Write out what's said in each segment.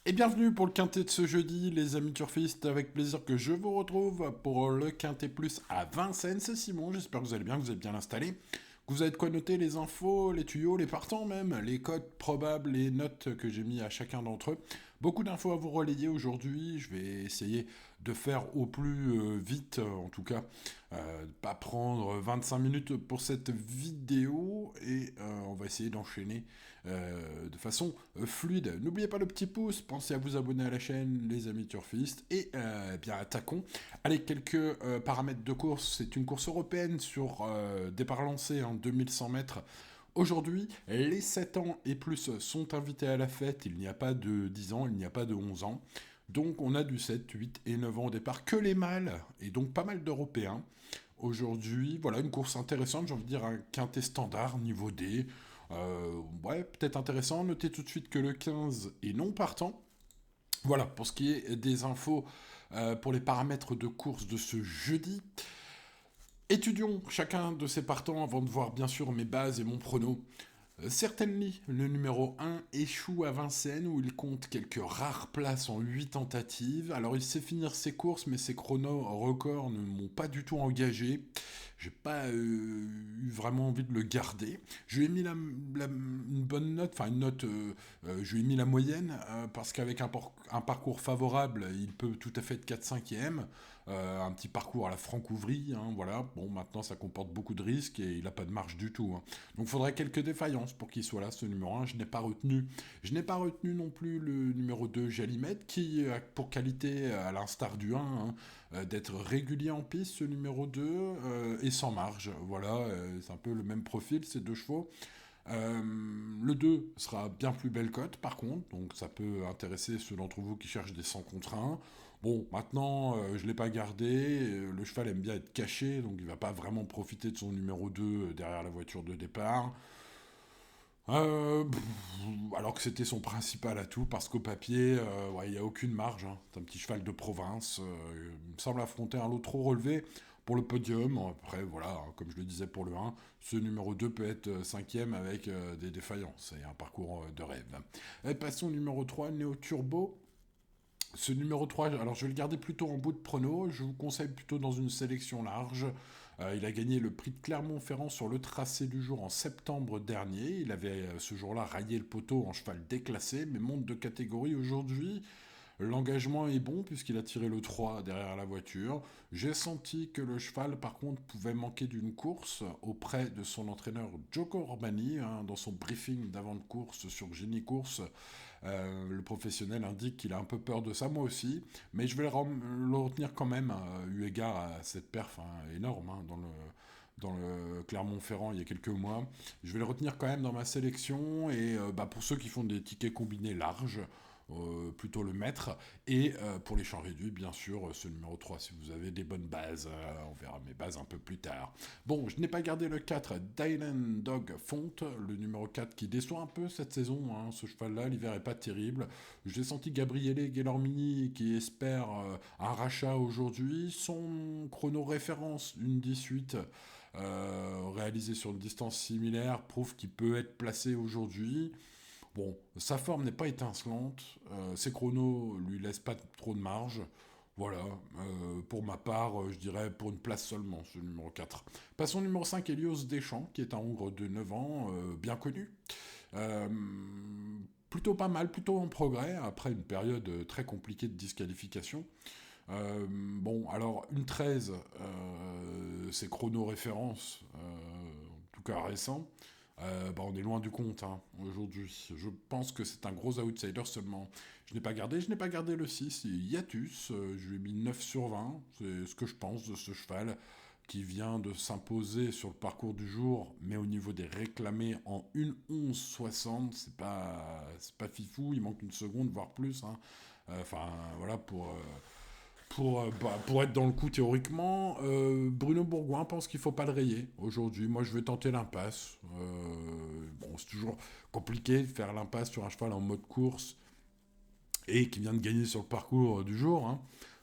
Et bienvenue pour le quintet de ce jeudi, les amis turfistes, avec plaisir que je vous retrouve pour le quintet plus à Vincennes. C'est Simon, j'espère que vous allez bien, que vous êtes bien installés, que vous avez de quoi noter les infos, les tuyaux, les partants même, les codes probables, les notes que j'ai mis à chacun d'entre eux. Beaucoup d'infos à vous relayer aujourd'hui, je vais essayer de faire au plus vite, en tout cas, pas prendre 25 minutes pour cette vidéo, et on va essayer d'enchaîner de façon fluide. N'oubliez pas le petit pouce, pensez à vous abonner à la chaîne, les amis turfistes, et bien attaquons. Allez, quelques paramètres de course. C'est une course européenne sur départ lancé, 2100 mètres. Aujourd'hui, les 7 ans et plus sont invités à la fête. Il n'y a pas de 10 ans, il n'y a pas de 11 ans. Donc on a du 7, 8 et 9 ans au départ, que les mâles, et donc pas mal d'Européens. Aujourd'hui, voilà, une course intéressante, j'ai envie de dire un quintet standard, niveau D. Ouais, peut-être intéressant. Notez tout de suite que le 15 est non partant. Voilà, pour ce qui est des infos pour les paramètres de course de ce jeudi. Étudions chacun de ces partants avant de voir bien sûr mes bases et mon prono. Certainly, le numéro 1 échoue à Vincennes où il compte quelques rares places en 8 tentatives. Alors il sait finir ses courses mais ses chronos records ne m'ont pas du tout engagé. J'ai pas eu vraiment envie de le garder. Je lui ai mis une bonne note, enfin une note, je lui ai mis la moyenne, parce qu'avec un parcours favorable, il peut tout à fait être 4-5e. Un petit parcours à la Francouvrie, voilà. Bon, maintenant ça comporte beaucoup de risques et il n'a pas de marge du tout. Donc il faudrait quelques défaillances pour qu'il soit là, ce numéro 1. Je n'ai pas retenu. Je n'ai pas retenu non plus le numéro 2, Jalimette, qui a pour qualité, à l'instar du 1, d'être régulier en piste, ce numéro 2, et sans marge. Voilà, c'est un peu le même profil, ces deux chevaux. Le 2 sera bien plus belle cote par contre, donc ça peut intéresser ceux d'entre vous qui cherchent des 100 contre 1. Bon, maintenant, je ne l'ai pas gardé, le cheval aime bien être caché, donc il va pas vraiment profiter de son numéro 2 derrière la voiture de départ. Alors que c'était son principal atout, parce qu'au papier, ouais, il n'y a aucune marge. C'est un petit cheval de province. Il me semble affronter un lot trop relevé pour le podium. Après, voilà, comme je le disais pour le 1, ce numéro 2 peut être cinquième avec des défaillances et un parcours de rêve. Et passons au numéro 3, Néo Turbo. Ce numéro 3, alors je vais le garder plutôt en bout de prono, je vous conseille plutôt dans une sélection large. Il a gagné le prix de Clermont-Ferrand sur le tracé du jour en septembre dernier. Il avait ce jour-là rayé le poteau en cheval déclassé, mais monte de catégorie aujourd'hui. L'engagement est bon puisqu'il a tiré le 3 derrière la voiture. J'ai senti que le cheval, par contre, pouvait manquer d'une course auprès de son entraîneur Joko Orbani. Dans son briefing d'avant de course sur Génie Course, le professionnel indique qu'il a un peu peur de ça, moi aussi. Mais je vais le retenir quand même, eu égard à cette perf énorme dans le Clermont-Ferrand il y a quelques mois. Je vais le retenir quand même dans ma sélection, et pour ceux qui font des tickets combinés larges, plutôt le mettre. Et pour les champs réduits, bien sûr, ce numéro 3, si vous avez des bonnes bases. On verra mes bases un peu plus tard. Bon, je n'ai pas gardé le 4, Dylan Dog Font, le numéro 4 qui déçoit un peu cette saison. Ce cheval-là, l'hiver est pas terrible. J'ai senti Gabriele Guelormini qui espère un rachat aujourd'hui. Son chrono référence, une 18, réalisé sur une distance similaire, prouve qu'il peut être placé aujourd'hui. Bon, sa forme n'est pas étincelante, ses chronos lui laissent pas trop de marge. Voilà, pour ma part, je dirais pour une place seulement, ce numéro 4. Passons au numéro 5, Elios Deschamps, qui est un Hongre de 9 ans, bien connu. Euh, Plutôt pas mal, plutôt en progrès, après une période très compliquée de disqualification. Bon, alors, une 13, c'est chrono-référence, en tout cas récent. On est loin du compte aujourd'hui. Je pense que c'est un gros outsider seulement. Je n'ai pas gardé le 6, Hiatus, je lui ai mis 9 sur 20. C'est ce que je pense de ce cheval qui vient de s'imposer sur le parcours du jour, mais au niveau des réclamés en 1:11:60, c'est pas fifou, il manque une seconde, voire plus. Enfin, voilà, pour être dans le coup théoriquement. Bruno Bourgoin pense qu'il faut pas le rayer aujourd'hui. Moi, je vais tenter l'impasse. Bon, c'est toujours compliqué de faire l'impasse sur un cheval en mode course et qui vient de gagner sur le parcours du jour.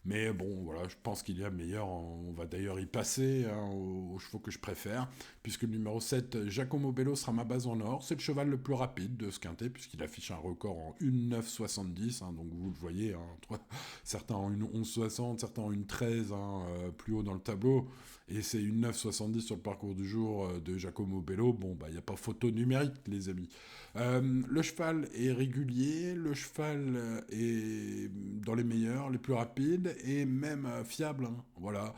Mais bon, voilà, je pense qu'il y a meilleur. On va d'ailleurs y passer hein, aux chevaux que je préfère, puisque le numéro 7, Giacomo Bello, sera ma base en or. C'est le cheval le plus rapide de ce quintet, puisqu'il affiche un record en 1,970. Hein, donc vous le voyez, hein, certains en 1,1160, certains en 1,13, hein, plus haut dans le tableau. Et c'est 1,970 sur le parcours du jour de Giacomo Bello. Bon, bah, il n'y a pas photo numérique, les amis. Le cheval est régulier, le cheval est dans les meilleurs, les plus rapides et même fiable. Hein. Voilà.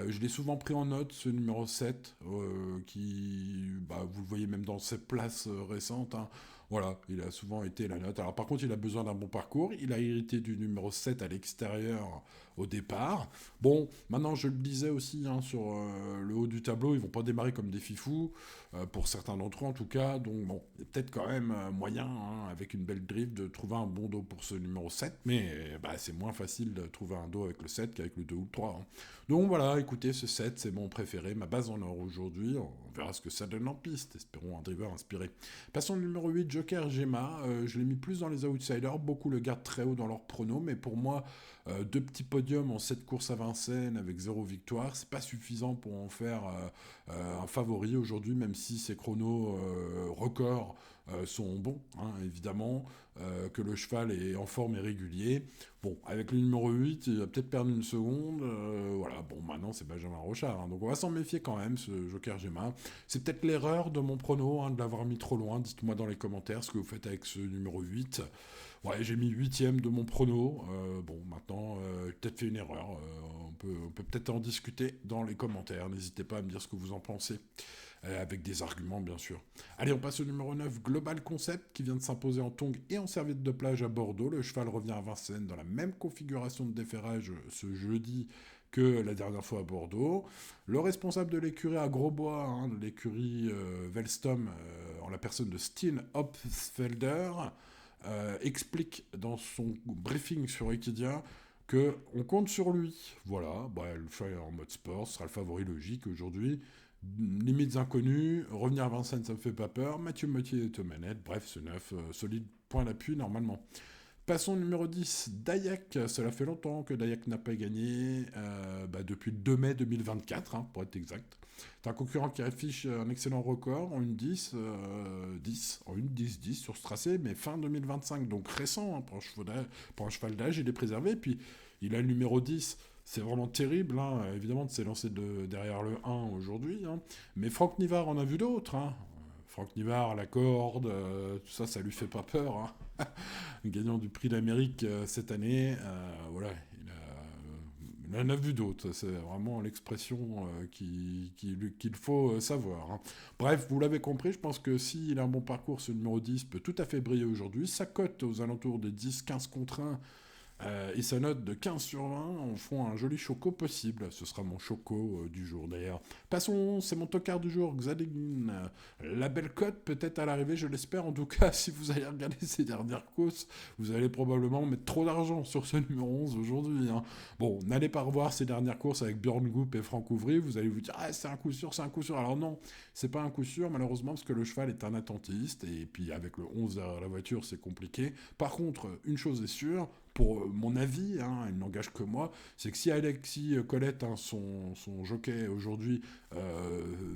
Je l'ai souvent pris en note, ce numéro 7, qui, bah, vous le voyez même dans ses places récentes. Hein. Voilà, il a souvent été la note. Alors par contre, il a besoin d'un bon parcours. Il a hérité du numéro 7 à l'extérieur au départ. Bon, maintenant je le disais aussi hein, sur le haut du tableau, ils vont pas démarrer comme des fifous, pour certains d'entre eux en tout cas. Donc bon, il y a peut-être quand même moyen, hein, avec une belle drift, de trouver un bon dos pour ce numéro 7. Mais bah, c'est moins facile de trouver un dos avec le 7 qu'avec le 2 ou le 3. Hein. Donc voilà, écoutez, ce 7, c'est mon préféré, ma base en or aujourd'hui. On verra ce que ça donne en piste. Espérons un driver inspiré. Passons au numéro 8, Joker Gemma. Je l'ai mis plus dans les outsiders. Beaucoup le gardent très haut dans leur prono, mais pour moi, deux petits podiums en 7 courses à Vincennes avec 0 victoire, c'est pas suffisant pour en faire un favori aujourd'hui, même si ses chronos records sont bons, hein, évidemment, que le cheval est en forme et régulier. Bon, avec le numéro 8, il va peut-être perdre une seconde. Voilà, bon, maintenant c'est Benjamin Rochard. Hein, donc on va s'en méfier quand même, ce Joker Gemma. C'est peut-être l'erreur de mon prono, hein, de l'avoir mis trop loin. Dites-moi dans les commentaires ce que vous faites avec ce numéro 8. Ouais, j'ai mis 8ème de mon prono. Bon, maintenant, j'ai peut-être fait une erreur. On peut peut-être en discuter dans les commentaires. N'hésitez pas à me dire ce que vous en pensez. Avec des arguments, bien sûr. Allez, on passe au numéro 9, Global Concept, qui vient de s'imposer en tongs et en serviette de plage à Bordeaux. Le cheval revient à Vincennes dans la même configuration de déferrage ce jeudi que la dernière fois à Bordeaux. Le responsable de l'écurie à Grosbois, hein, de l'écurie Velstom, en la personne de Steen Hopfelder, explique dans son briefing sur Equidia que on compte sur lui. Voilà, bah, le cheval en mode sport, ce sera le favori logique aujourd'hui. Limites inconnues, revenir à Vincennes, ça me fait pas peur. Mathieu Mottier est aux manettes, bref, ce 9, solide point d'appui normalement. Passons au numéro 10, Dayak. Cela fait longtemps que Dayak n'a pas gagné, depuis le 2 mai 2024, hein, pour être exact. C'est un concurrent qui affiche un excellent record en une 10, 10, en une 10, 10 sur ce tracé, mais fin 2025, donc récent, hein, pour un cheval d'âge, il est préservé. Puis il a le numéro 10. C'est vraiment terrible, hein, évidemment, de s'élancer derrière le 1 aujourd'hui. Hein. Mais Franck Nivard en a vu d'autres. Hein. Franck Nivard, la corde, tout ça, ça lui fait pas peur. Hein. Gagnant du prix d'Amérique cette année, voilà, il en a vu d'autres. C'est vraiment l'expression qu'il faut savoir. Hein. Bref, vous l'avez compris, je pense que s'il a un bon parcours, ce numéro 10 peut tout à fait briller aujourd'hui. Sa cote aux alentours des 10-15 contre 1 et sa note de 15 sur 20 en font un joli choco possible. Ce sera mon choco du jour d'ailleurs. Passons, c'est mon tocard du jour, Xadegin. La belle cote peut-être à l'arrivée, je l'espère. En tout cas, si vous allez regarder ces dernières courses, vous allez probablement mettre trop d'argent sur ce numéro 11 aujourd'hui. Hein. Bon, n'allez pas revoir ces dernières courses avec Björn Goop et Franck Ouvry. Vous allez vous dire, ah, c'est un coup sûr, c'est un coup sûr. Alors non, c'est pas un coup sûr, malheureusement, parce que le cheval est un attentiste. Et puis avec le 11 derrière la voiture, c'est compliqué. Par contre, une chose est sûre, pour mon avis, hein, il n'engage que moi, c'est que si Alexis Colette, hein, son jockey aujourd'hui,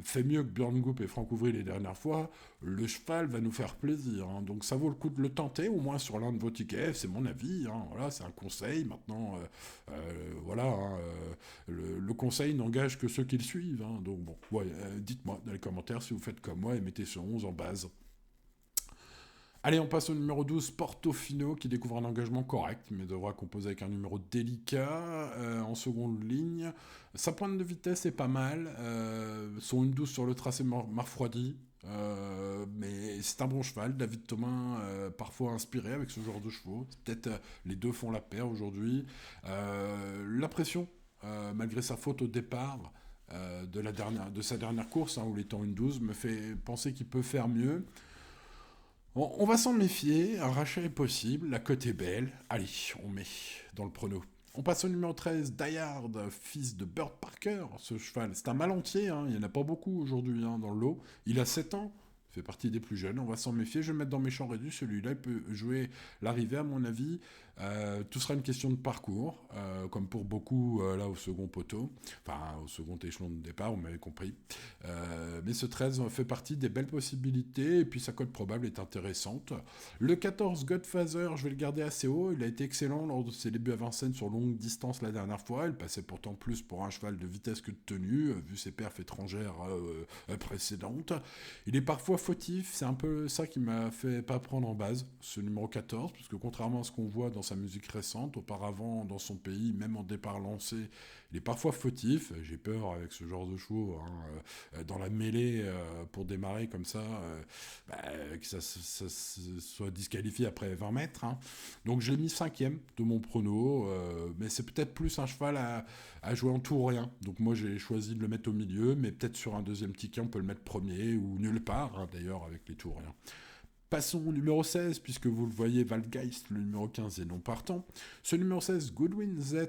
fait mieux que Björn Goop et Franck Ouvry les dernières fois, le cheval va nous faire plaisir. Hein. Donc ça vaut le coup de le tenter, au moins sur l'un de vos tickets, c'est mon avis. Hein. Voilà, c'est un conseil. Maintenant, voilà, hein, le conseil n'engage que ceux qui le suivent. Hein. Donc bon, ouais, dites-moi dans les commentaires si vous faites comme moi et mettez ce 11 en base. Allez, on passe au numéro 12, Portofino, qui découvre un engagement correct, mais devra composer avec un numéro délicat en seconde ligne. Sa pointe de vitesse est pas mal, son 1-12 sur le tracé m'a refroidi, mais c'est un bon cheval. David Thomas, parfois inspiré avec ce genre de chevaux. Peut-être les deux font la paire aujourd'hui. La pression, malgré sa faute au départ, de sa dernière course, hein, où il était en 1-12, me fait penser qu'il peut faire mieux. On va s'en méfier, un rachat est possible, la cote est belle. Allez, on met dans le prono. On passe au numéro 13, Dayard, fils de Bird Parker, ce cheval. C'est un mal entier, hein, il n'y en a pas beaucoup aujourd'hui hein, dans le lot. Il a 7 ans, fait partie des plus jeunes, on va s'en méfier, je vais le mettre dans mes champs réduits, celui-là il peut jouer l'arrivée à mon avis. Tout sera une question de parcours, comme pour beaucoup là au second poteau, enfin au second échelon de départ, vous m'avez compris. Mais ce 13 fait partie des belles possibilités, et puis sa cote probable est intéressante. Le 14 Godfather, je vais le garder assez haut, il a été excellent lors de ses débuts à Vincennes sur longue distance la dernière fois, il passait pourtant plus pour un cheval de vitesse que de tenue, vu ses perfs étrangères précédentes. Il est parfois fautif, c'est un peu ça qui m'a fait pas prendre en base ce numéro 14, parce que contrairement à ce qu'on voit dans sa musique récente, auparavant dans son pays, même en départ lancé, il est parfois fautif. J'ai peur avec ce genre de chevaux, dans la mêlée pour démarrer comme ça, que ça soit disqualifié après 20 mètres. Hein. Donc j'ai mis 5e de mon prono, mais c'est peut-être plus un cheval à jouer en tout ou rien. Donc moi j'ai choisi de le mettre au milieu, mais peut-être sur un deuxième ticket on peut le mettre premier ou nulle part, hein, d'ailleurs avec les tout ou rien. Passons au numéro 16, puisque vous le voyez, Valgeist, le numéro 15 est non partant. Ce numéro 16, Goodwin Z,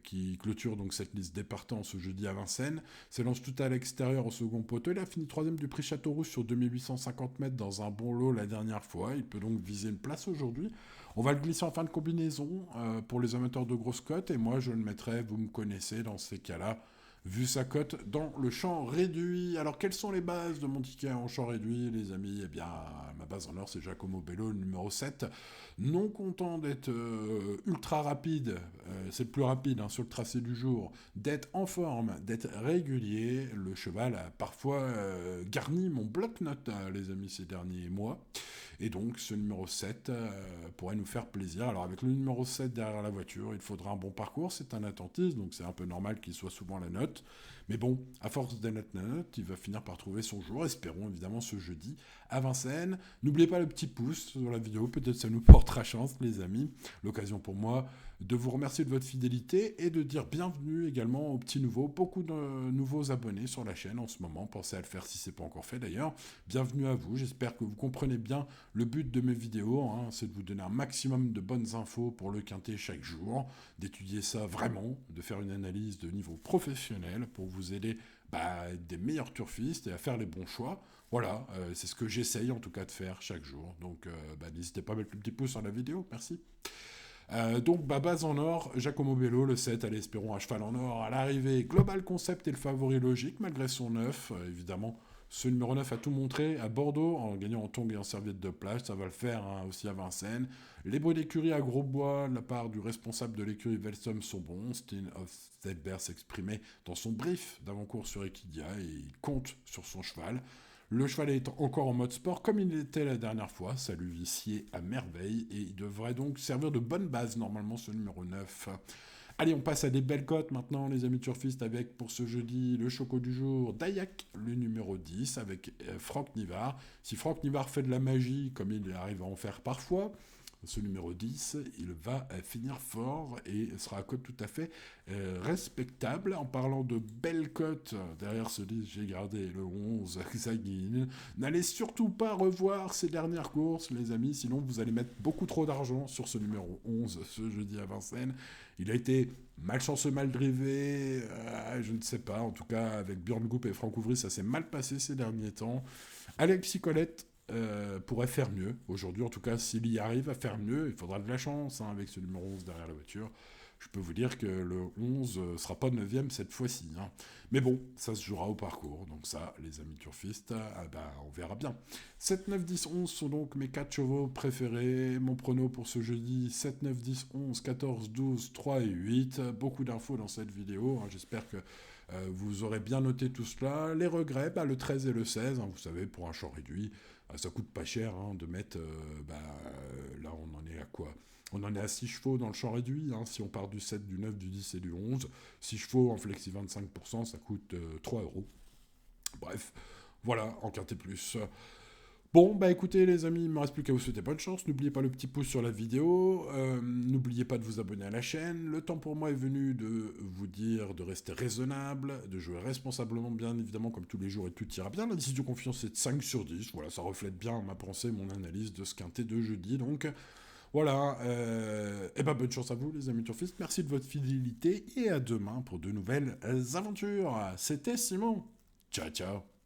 qui clôture donc cette liste des partants ce jeudi à Vincennes, s'élance tout à l'extérieur au second poteau. Il a fini 3e du prix Châteauroux sur 2850 mètres dans un bon lot la dernière fois. Il peut donc viser une place aujourd'hui. On va le glisser en fin de combinaison pour les amateurs de grosses cotes, et moi je le mettrai, vous me connaissez, dans ces cas-là, vu sa cote dans le champ réduit. Alors, quelles sont les bases de mon ticket en champ réduit, les amis? Eh bien, ma base en or, c'est Giacomo Bello, le numéro 7. Non content d'être ultra rapide, c'est le plus rapide sur le tracé du jour, d'être en forme, d'être régulier, le cheval a parfois garni mon bloc-notes, les amis, ces derniers mois. Et donc, ce numéro 7 pourrait nous faire plaisir. Alors, avec le numéro 7 derrière la voiture, il faudra un bon parcours. C'est un attentiste, donc c'est un peu normal qu'il soit souvent la note. Mais bon, à force d'être la note, il va finir par trouver son jour. Espérons évidemment ce jeudi à Vincennes. N'oubliez pas le petit pouce sur la vidéo. Peut-être ça nous portera chance, les amis. L'occasion pour moi de vous remercier de votre fidélité et de dire bienvenue également aux petits nouveaux. Beaucoup de nouveaux abonnés sur la chaîne en ce moment. Pensez à le faire si ce n'est pas encore fait d'ailleurs. Bienvenue à vous. J'espère que vous comprenez bien le but de mes vidéos. C'est de vous donner un maximum de bonnes infos pour le quintet chaque jour. D'étudier ça vraiment. De faire une analyse de niveau professionnel pour vous aider à être des meilleurs turfistes et à faire les bons choix. Voilà, c'est ce que j'essaye en tout cas de faire chaque jour. Donc n'hésitez pas à mettre le petit pouce sur la vidéo. Merci. Donc, base en or, Giacomo Bello, le 7, allez, espérons à cheval en or à l'arrivée. Global Concept est le favori logique, malgré son 9. Évidemment, ce numéro 9 a tout montré à Bordeaux, en gagnant en tongs et en serviette de plage. Ça va le faire aussi à Vincennes. Les bruits d'écurie à Grosbois, de la part du responsable de l'écurie Velsom, sont bons. Steen of Zedberg s'exprimait dans son brief d'avant-course sur Equidia et il compte sur son cheval. Le cheval est encore en mode sport comme il l'était la dernière fois, ça lui viciait à merveille et il devrait donc servir de bonne base normalement ce numéro 9. Allez, on passe à des belles cotes maintenant les amis turfistes avec pour ce jeudi le choco du jour, Dayak le numéro 10 avec Franck Nivard. Si Franck Nivard fait de la magie comme il arrive à en faire parfois, ce numéro 10, il va finir fort et sera à cote tout à fait respectable. En parlant de belles cotes, derrière ce 10, j'ai gardé le 11, Xaguin. N'allez surtout pas revoir ces dernières courses, les amis, sinon vous allez mettre beaucoup trop d'argent sur ce numéro 11 ce jeudi à Vincennes. Il a été malchanceux, mal drivé, je ne sais pas. En tout cas, avec Björn Goop et Franck Ouvry, ça s'est mal passé ces derniers temps. Alexis Colette pourrait faire mieux. Aujourd'hui, en tout cas, s'il y arrive à faire mieux, il faudra de la chance avec ce numéro 11 derrière la voiture. Je peux vous dire que le 11 sera pas 9e cette fois-ci. Mais bon, ça se jouera au parcours. Donc ça, les amis turfistes, on verra bien. 7, 9, 10, 11 sont donc mes 4 chevaux préférés. Mon prono pour ce jeudi, 7, 9, 10, 11, 14, 12, 3 et 8. Beaucoup d'infos dans cette vidéo. J'espère que vous aurez bien noté tout cela. Les regrets, le 13 et le 16. Vous savez, pour un champ réduit, ça coûte pas cher de mettre... là, on en est à quoi ? On en est à 6 chevaux dans le champ réduit, si on part du 7, du 9, du 10 et du 11. 6 chevaux en flexi 25%, ça coûte 3 €. Bref, voilà, en quintet plus. Bon, écoutez les amis, il ne me reste plus qu'à vous souhaiter bonne chance. N'oubliez pas le petit pouce sur la vidéo. N'oubliez pas de vous abonner à la chaîne. Le temps pour moi est venu de vous dire de rester raisonnable, de jouer responsablement, bien évidemment, comme tous les jours et tout ira bien. La décision de confiance est de 5 sur 10. Voilà, ça reflète bien ma pensée, mon analyse de ce quintet de jeudi. Donc... voilà, bonne chance à vous les amis turfistes, merci de votre fidélité et à demain pour de nouvelles aventures. C'était Simon, ciao ciao.